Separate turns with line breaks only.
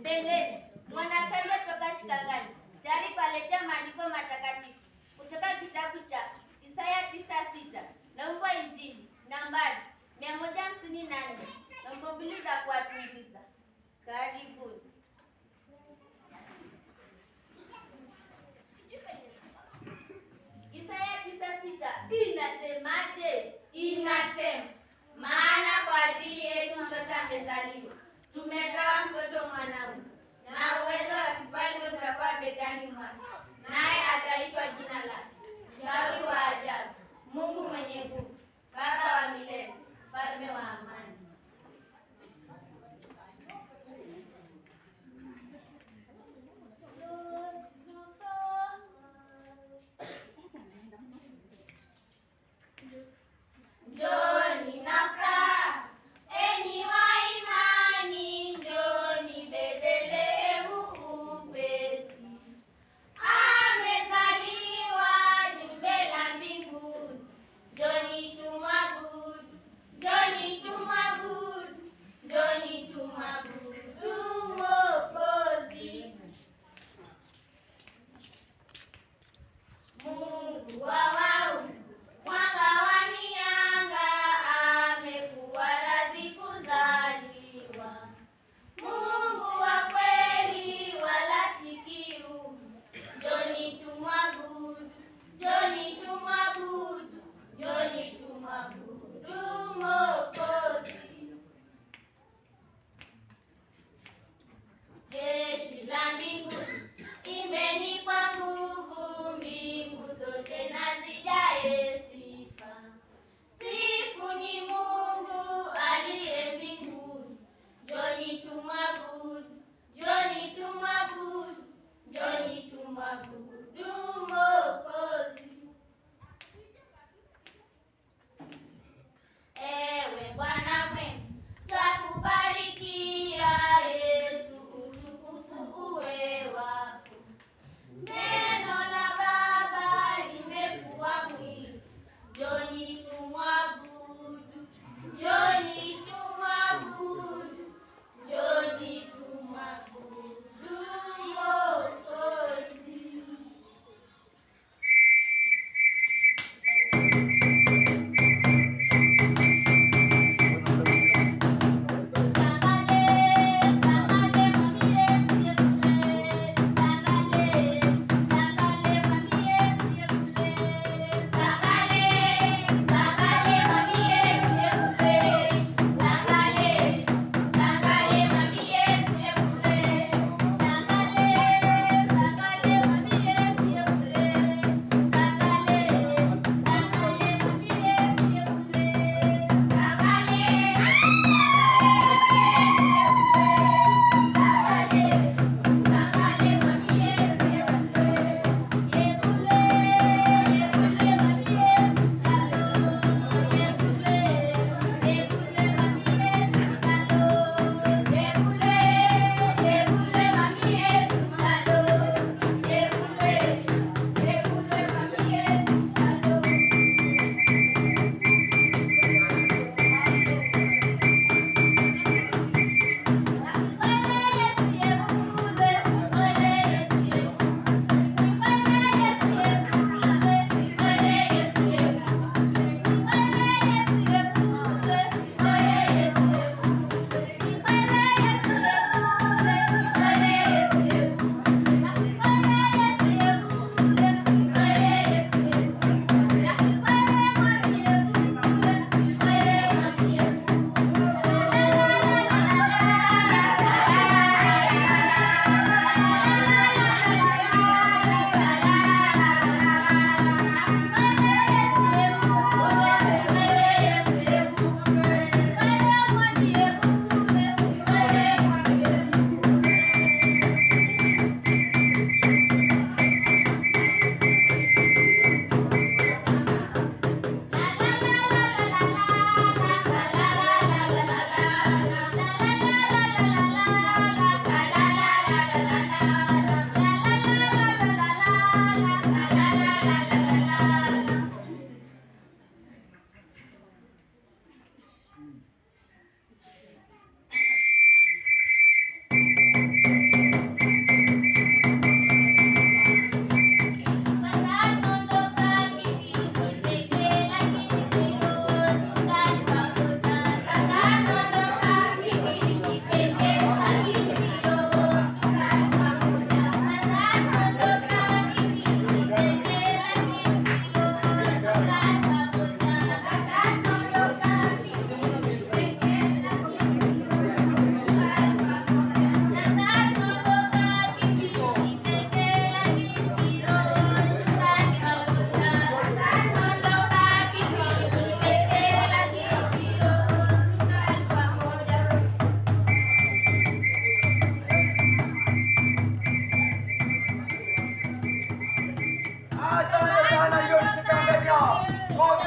Mbeleni Mwanasande toka Shikangani tayari kuwaletea maandiko matakatifu kutoka kitabu cha Isaya 9:6. Naomba Injili nambari 154 na wimbo mbili za kuwatumbuiza. Karibuni. Isaya 9:6 inasemaje?
Inasema, maana kwa ajili yetu mtoto amezaliwa, tumepewa mtoto mwanaume, na uwezo wa kifalme utakuwa begani mwake, naye ataitwa jina lake Shauri wa Ajabu, Mungu mwenye nguvu, Baba wa milele, Mfalme wa amani. Njoni na furaha, enyi wa imani, njoni Bethlehemu upesi. Amezaliwa jumbe la mbinguni, njoni tumwabudu, njoni tumwabudu, njoni tumwabudu Mwokozi. Mungu wa waume, mwanga wa mianga, amekuwa radhi kuzaliwa. Mungu wa kweli wala si kiumbe, njoni tumwabudu, njoni tumwabudu, njoni tumwabudu Mwokozi. Jeshi la mbinguni, imbeni kwa nguvu, mbingu zote na zijae sifa. Sifuni Mungu aliye mbinguni, njoni tumwabudu, njoni tumwabudu, njoni tumwabudu Mwokozi. Ewe Bwana mwema, twakubarikia Yesu, utukufu uwe wako. Neno la Baba limekuwa mwili, njoni tumwabudu, njoni tumwabudu, njoni tumwabudu Mwokozi. Sangale,
Asante sana ndio tukiangalia. Kwa